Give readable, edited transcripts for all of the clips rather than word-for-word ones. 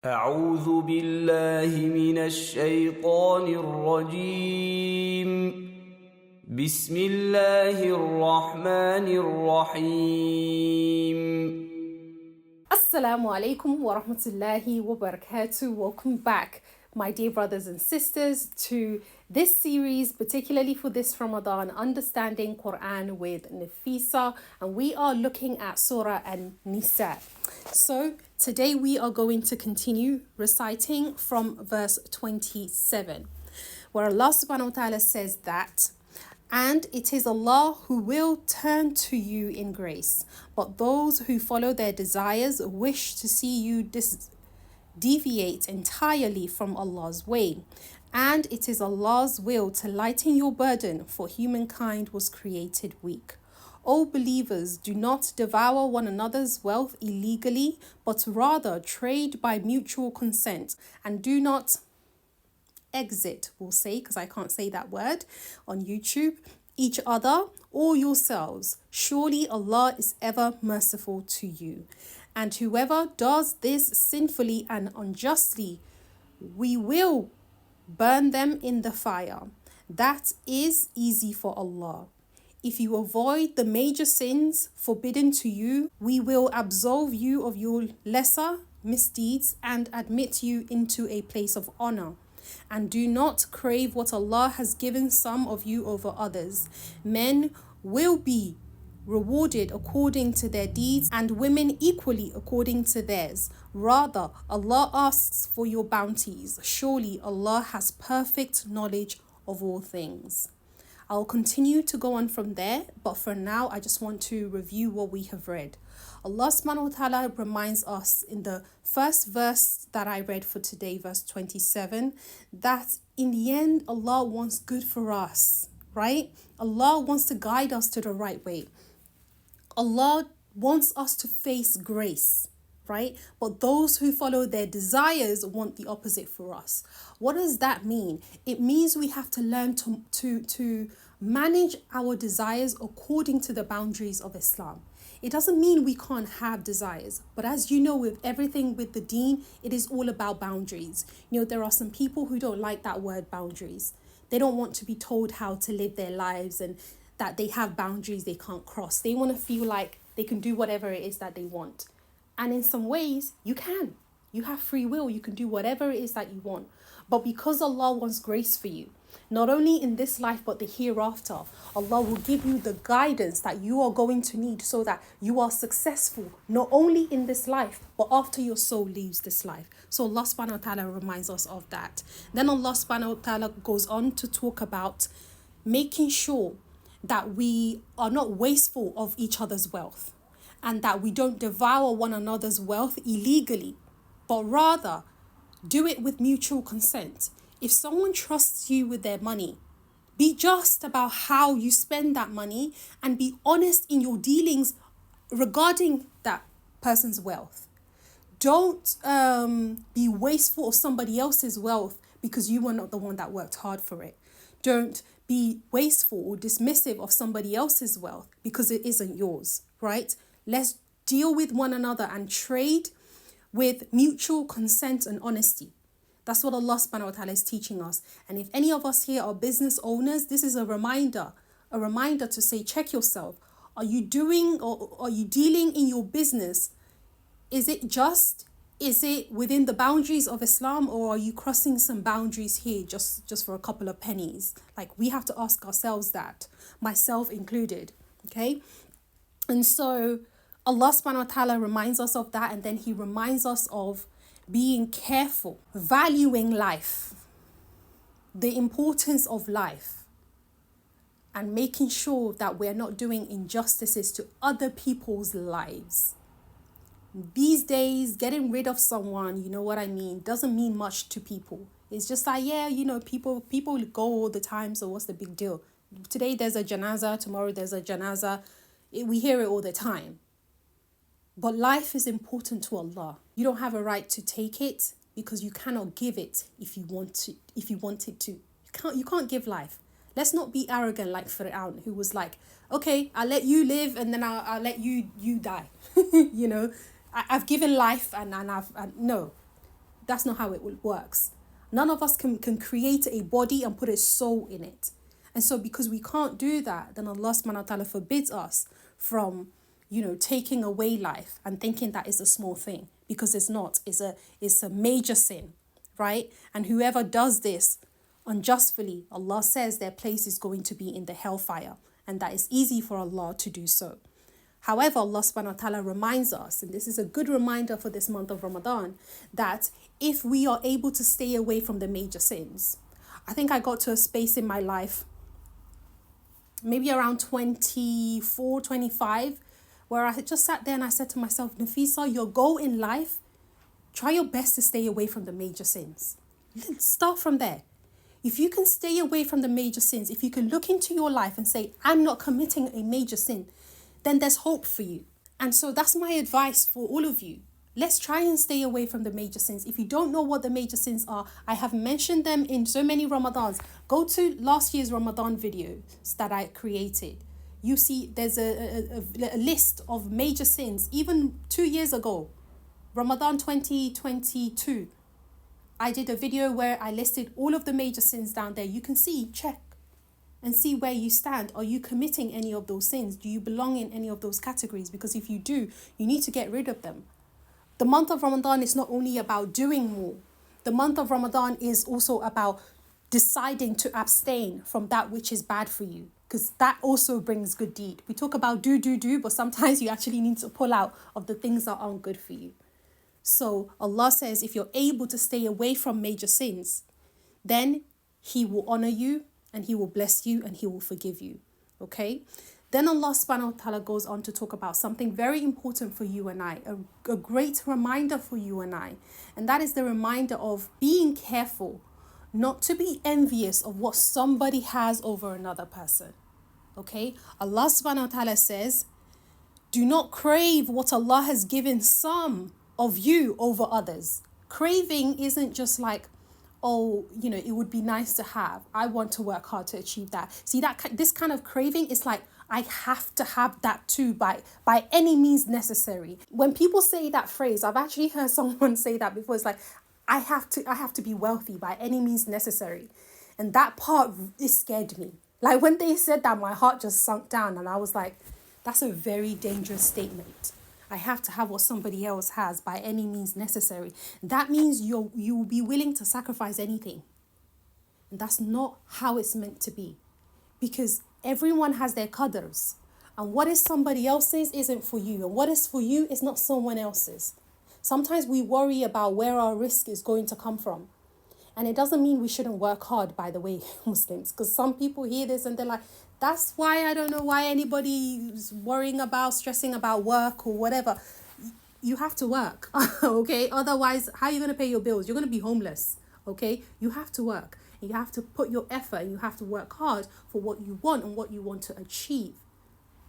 أعوذ بالله من الشيطان الرجيم بسم الله الرحمن الرحيم Assalamu alaikum wa rahmatullahi wa barakatuh. Welcome back, my dear brothers and sisters, to this series, particularly for this Ramadan, Understanding Quran with Nafisa. And we are looking at Surah An Nisa. So today we are going to continue reciting from verse 27, where Allah subhanahu wa ta'ala says that, "And it is Allah who will turn to you in grace. But those who follow their desires wish to see you deviate entirely from Allah's way. And it is Allah's will to lighten your burden, for humankind was created weak. O believers, do not devour one another's wealth illegally, but rather trade by mutual consent, and do not exit, we'll say, because I can't say that word on YouTube, each other or yourselves. Surely Allah is ever merciful to you. And whoever does this sinfully and unjustly, we will burn them in the fire. That is easy for Allah. If you avoid the major sins forbidden to you, we will absolve you of your lesser misdeeds and admit you into a place of honor. And do not crave what Allah has given some of you over others. Men will be rewarded according to their deeds, and women equally according to theirs. Rather, Allah asks for your bounties. Surely Allah has perfect knowledge of all things." I'll continue to go on from there, but for now, I just want to review what we have read. Allah subhanahu wa ta'ala reminds us in the first verse that I read for today, verse 27, that in the end, Allah wants good for us, right? Allah wants to guide us to the right way. Allah wants us to face grace, right? But those who follow their desires want the opposite for us. What does that mean? It means we have to learn to manage our desires according to the boundaries of Islam. It doesn't mean we can't have desires, but as you know, with everything with the deen, it is all about boundaries. You know, there are some people who don't like that word boundaries. They don't want to be told how to live their lives and that they have boundaries they can't cross. They want to feel like they can do whatever it is that they want. And in some ways, you can. You have free will. You can do whatever it is that you want. But because Allah wants grace for you, not only in this life, but the hereafter, Allah will give you the guidance that you are going to need so that you are successful, not only in this life, but after your soul leaves this life. So Allah subhanahu wa ta'ala reminds us of that. Then Allah subhanahu wa ta'ala goes on to talk about making sure that we are not wasteful of each other's wealth, and that we don't devour one another's wealth illegally, but rather do it with mutual consent. If someone trusts you with their money, be just about how you spend that money and be honest in your dealings regarding that person's wealth. Don't be wasteful of somebody else's wealth because you were not the one that worked hard for it. Don't be wasteful or dismissive of somebody else's wealth because it isn't yours, right? Let's deal with one another and trade with mutual consent and honesty. That's what Allah subhanahu wa ta'ala is teaching us. And if any of us here are business owners, this is a reminder to say, check yourself. Are you doing or are you dealing in your business? Is it just? Is it within the boundaries of Islam, or are you crossing some boundaries here just for a couple of pennies? Like, we have to ask ourselves that, myself included, okay? And so Allah subhanahu wa ta'ala reminds us of that, and then he reminds us of being careful, valuing life, the importance of life, and making sure that we're not doing injustices to other people's lives. These days, getting rid of someone, you know what I mean, doesn't mean much to people. It's just like, yeah, you know, people go all the time, so what's the big deal? Today there's a janaza, tomorrow there's a janaza. We hear it all the time. But life is important to Allah. You don't have a right to take it because you cannot give it if you want it to. You can't give life. Let's not be arrogant like Fir'aun, who was like, okay, I'll let you live and then I'll let you die. You know, I've given life and no. That's not how it works. None of us can create a body and put a soul in it. And so because we can't do that, then Allah subhanahu wa ta'ala forbids us from, taking away life and thinking that is a small thing, because it's not. It's a major sin, right? And whoever does this unjustly, Allah says their place is going to be in the hellfire, and that is easy for Allah to do so. However, Allah subhanahu wa ta'ala reminds us, and this is a good reminder for this month of Ramadan, that if we are able to stay away from the major sins, I think I got to a space in my life, maybe around 24, 25, where I had just sat there and I said to myself, Nafisa, your goal in life, try your best to stay away from the major sins. Let's start from there. If you can stay away from the major sins, if you can look into your life and say, I'm not committing a major sin, then there's hope for you. And so that's my advice for all of you. Let's try and stay away from the major sins. If you don't know what the major sins are, I have mentioned them in so many Ramadans. Go to last year's Ramadan videos that I created. You see there's a list of major sins, even 2 years ago, Ramadan 2022. I did a video where I listed all of the major sins down there. You can check and see where you stand. Are you committing any of those sins? Do you belong in any of those categories? Because if you do, you need to get rid of them. The month of Ramadan is not only about doing more. The month of Ramadan is also about deciding to abstain from that which is bad for you, because that also brings good deed. We talk about do, but sometimes you actually need to pull out of the things that aren't good for you. So Allah says, if you're able to stay away from major sins, then He will honor you and He will bless you and He will forgive you. Okay? Then Allah subhanahu wa ta'ala goes on to talk about something very important for you and I, a great reminder for you and I. And that is the reminder of being careful not to be envious of what somebody has over another person. Okay? Allah subhanahu wa ta'ala says, do not crave what Allah has given some of you over others. Craving isn't just like, oh, it would be nice to have. I want to work hard to achieve that. See, this kind of craving is like, I have to have that too by any means necessary. When people say that phrase, I've actually heard someone say that before. It's like, I have to be wealthy by any means necessary. And that part, it scared me. Like when they said that, my heart just sunk down and I was like, that's a very dangerous statement. I have to have what somebody else has by any means necessary. That means you will be willing to sacrifice anything. And that's not how it's meant to be. Because everyone has their qadrs. And what is somebody else's isn't for you. And what is for you is not someone else's. Sometimes we worry about where our risk is going to come from. And it doesn't mean we shouldn't work hard, by the way, Muslims. Because some people hear this and they're like, that's why I don't know why anybody is stressing about work or whatever. You have to work, okay? Otherwise, how are you going to pay your bills? You're going to be homeless, okay? You have to work. You have to put your effort and you have to work hard for what you want and what you want to achieve.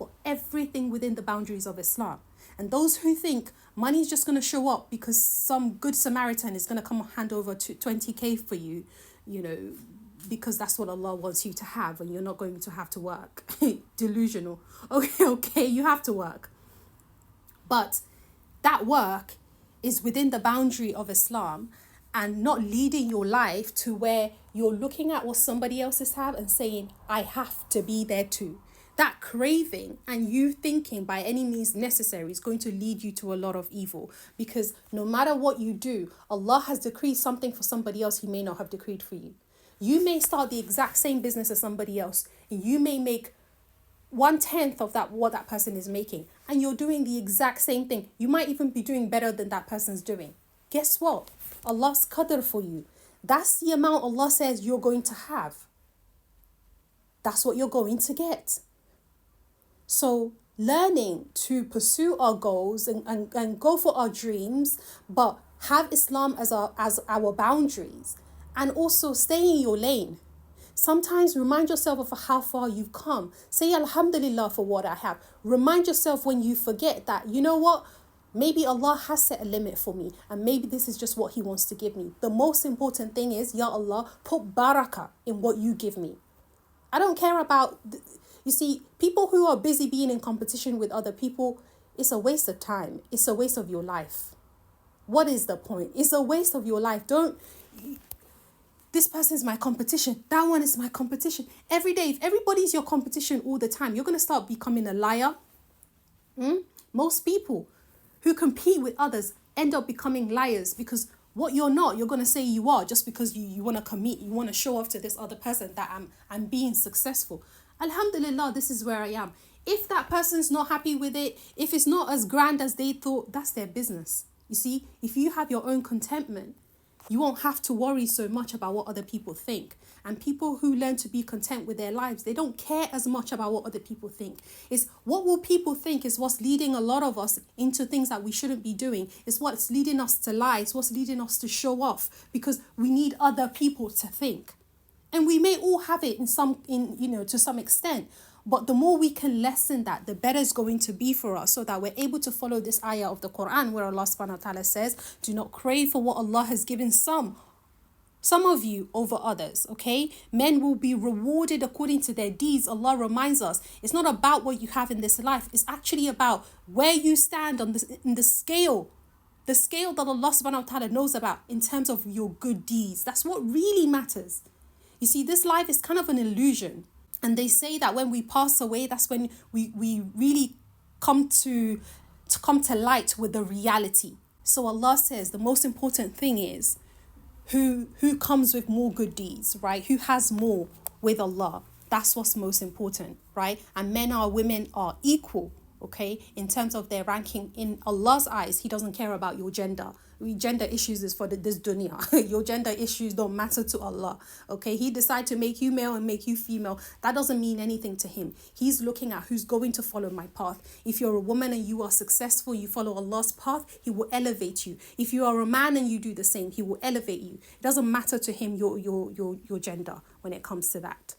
But everything within the boundaries of Islam. And those who think money is just going to show up because some good Samaritan is going to come hand over to 20k for you, because that's what Allah wants you to have and you're not going to have to work. Delusional. Okay, you have to work. But that work is within the boundary of Islam and not leading your life to where you're looking at what somebody else's have and saying, I have to be there too. That craving and you thinking by any means necessary is going to lead you to a lot of evil, because no matter what you do, Allah has decreed something for somebody else He may not have decreed for you. You may start the exact same business as somebody else and you may make 1/10 of what that person is making, and you're doing the exact same thing. You might even be doing better than that person's doing. Guess what? Allah's qadr for you. That's the amount Allah says you're going to have. That's what you're going to get. So learning to pursue our goals and go for our dreams, but have Islam as our boundaries, and also stay in your lane. Sometimes remind yourself of how far you've come. Say Alhamdulillah for what I have. Remind yourself when you forget that, you know what? Maybe Allah has set a limit for me and maybe this is just what He wants to give me. The most important thing is, Ya Allah, put barakah in what you give me. I don't care about... You see, people who are busy being in competition with other people, it's a waste of time. It's a waste of your life. what is the point? It's a waste of your life. This person's my competition. That one is my competition. Every day, if everybody's your competition all the time, you're going to start becoming a liar. Most people who compete with others end up becoming liars, because what you're not, you're going to say you are, just because you want to commit, you want to show off to this other person that I'm being successful. Alhamdulillah, this is where I am. If that person's not happy with it, if it's not as grand as they thought, that's their business. You see, if you have your own contentment, you won't have to worry so much about what other people think. And people who learn to be content with their lives, they don't care as much about what other people think. It's what will people think is what's leading a lot of us into things that we shouldn't be doing. It's what's leading us to lie. It's what's leading us to show off, because we need other people to think. And we may all have it to some extent. But the more we can lessen that, the better it's going to be for us, so that we're able to follow this ayah of the Quran where Allah subhanahu wa ta'ala says, do not crave for what Allah has given some of you over others, okay? Men will be rewarded according to their deeds. Allah reminds us, it's not about what you have in this life. It's actually about where you stand on in the scale that Allah subhanahu wa ta'ala knows about in terms of your good deeds. That's what really matters. You see, this life is kind of an illusion. And they say that when we pass away, that's when we really come to light with the reality. So Allah says the most important thing is who comes with more good deeds, right? Who has more with Allah. That's what's most important, right? And men or women are equal, okay? In terms of their ranking in Allah's eyes, He doesn't care about your gender. Gender issues is for this dunya. Your gender issues don't matter to Allah, okay? He decided to make you male and make you female. That doesn't mean anything to Him. He's looking at who's going to follow my path. If you're a woman and you are successful, you follow Allah's path, He will elevate you. If you are a man and you do the same, He will elevate you. It doesn't matter to Him your gender when it comes to that.